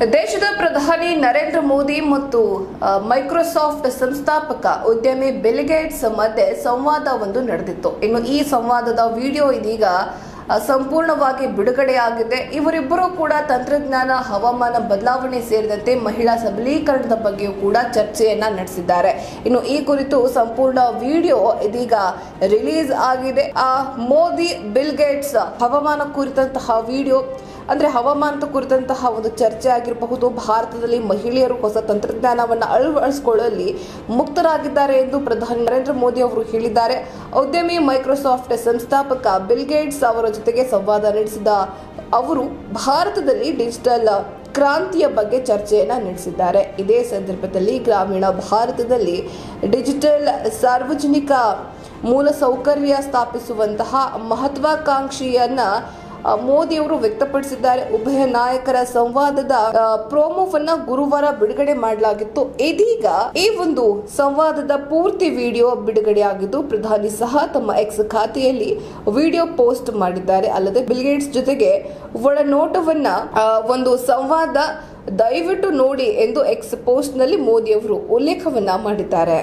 ದೇಶದ ಪ್ರಧಾನಿ ನರೇಂದ್ರ ಮೋದಿ ಮತ್ತು ಮೈಕ್ರೋಸಾಫ್ಟ್ ಸಂಸ್ಥಾಪಕ ಉದ್ಯಮಿ ಬಿಲ್ ಗೇಟ್ಸ್ ಮಧ್ಯೆ ಸಂವಾದ ಒಂದು ನಡೆದಿತ್ತು. ಇನ್ನು ಈ ಸಂವಾದದ ವಿಡಿಯೋ ಇದೀಗ ಸಂಪೂರ್ಣವಾಗಿ ಬಿಡುಗಡೆಯಾಗಿದೆ. ಇವರಿಬ್ಬರು ಕೂಡ ತಂತ್ರಜ್ಞಾನ, ಹವಾಮಾನ ಬದಲಾವಣೆ ಸೇರಿದಂತೆ ಮಹಿಳಾ ಸಬಲೀಕರಣದ ಬಗ್ಗೆಯೂ ಕೂಡ ಚರ್ಚೆಯನ್ನ ನಡೆಸಿದ್ದಾರೆ. ಇನ್ನು ಈ ಕುರಿತು ಸಂಪೂರ್ಣ ವಿಡಿಯೋ ಇದೀಗ ರಿಲೀಸ್ ಆಗಿದೆ. ಮೋದಿ ಬಿಲ್ ಗೇಟ್ಸ್ ಹವಾಮಾನ ಕುರಿತಂತಹ ವಿಡಿಯೋ, ಅಂದ್ರೆ ಹವಾಮಾನದ ಕುರಿತಂತಹ ಒಂದು ಚರ್ಚೆ ಆಗಿರಬಹುದು. ಭಾರತದಲ್ಲಿ ಮಹಿಳೆಯರು ಹೊಸ ತಂತ್ರಜ್ಞಾನವನ್ನು ಅಳವಡಿಸಿಕೊಳ್ಳಲು ಮುಕ್ತರಾಗಿದ್ದಾರೆ ಎಂದು ಪ್ರಧಾನಿ ನರೇಂದ್ರ ಮೋದಿ ಅವರು ಹೇಳಿದ್ದಾರೆ. ಉದ್ಯಮಿ ಮೈಕ್ರೋಸಾಫ್ಟ್ ಸಂಸ್ಥಾಪಕ ಬಿಲ್ ಗೇಟ್ಸ್ ಅವರ ಜೊತೆಗೆ ಸಂವಾದ ನಡೆಸಿದ ಅವರು ಭಾರತದಲ್ಲಿ ಡಿಜಿಟಲ್ ಕ್ರಾಂತಿಯ ಬಗ್ಗೆ ಚರ್ಚೆಯನ್ನ ನಡೆಸಿದ್ದಾರೆ. ಇದೇ ಸಂದರ್ಭದಲ್ಲಿ ಗ್ರಾಮೀಣ ಭಾರತದಲ್ಲಿ ಡಿಜಿಟಲ್ ಸಾರ್ವಜನಿಕ ಮೂಲಸೌಕರ್ಯ ಸ್ಥಾಪಿಸುವಂತಹ ಮಹತ್ವಾಕಾಂಕ್ಷೆಯನ್ನ ಮೋದಿ ಅವರು ವ್ಯಕ್ತಪಡಿಸಿದ್ದಾರೆ. ಉಭಯ ನಾಯಕರ ಸಂವಾದದ ಪ್ರೋಮೋವನ್ನ ಗುರುವಾರ ಬಿಡುಗಡೆ ಮಾಡಲಾಗಿತ್ತು. ಇದೀಗ ಈ ಒಂದು ಸಂವಾದದ ಪೂರ್ತಿ ವಿಡಿಯೋ ಬಿಡುಗಡೆಯಾಗಿದ್ದು, ಪ್ರಧಾನಿ ಸಹ ತಮ್ಮ ಎಕ್ಸ್ ಖಾತೆಯಲ್ಲಿ ವಿಡಿಯೋ ಪೋಸ್ಟ್ ಮಾಡಿದ್ದಾರೆ. ಅಲ್ಲದೆ ಬಿಲ್ ಗೇಟ್ಸ್ ಜೊತೆಗೆ ಒಳನೋಟವನ್ನ ಒಂದು ಸಂವಾದ ದಯವಿಟ್ಟು ನೋಡಿ ಎಂದು ಎಕ್ಸ್ ಪೋಸ್ಟ್ ನಲ್ಲಿ ಮೋದಿ ಅವರು ಉಲ್ಲೇಖವನ್ನ ಮಾಡಿದ್ದಾರೆ.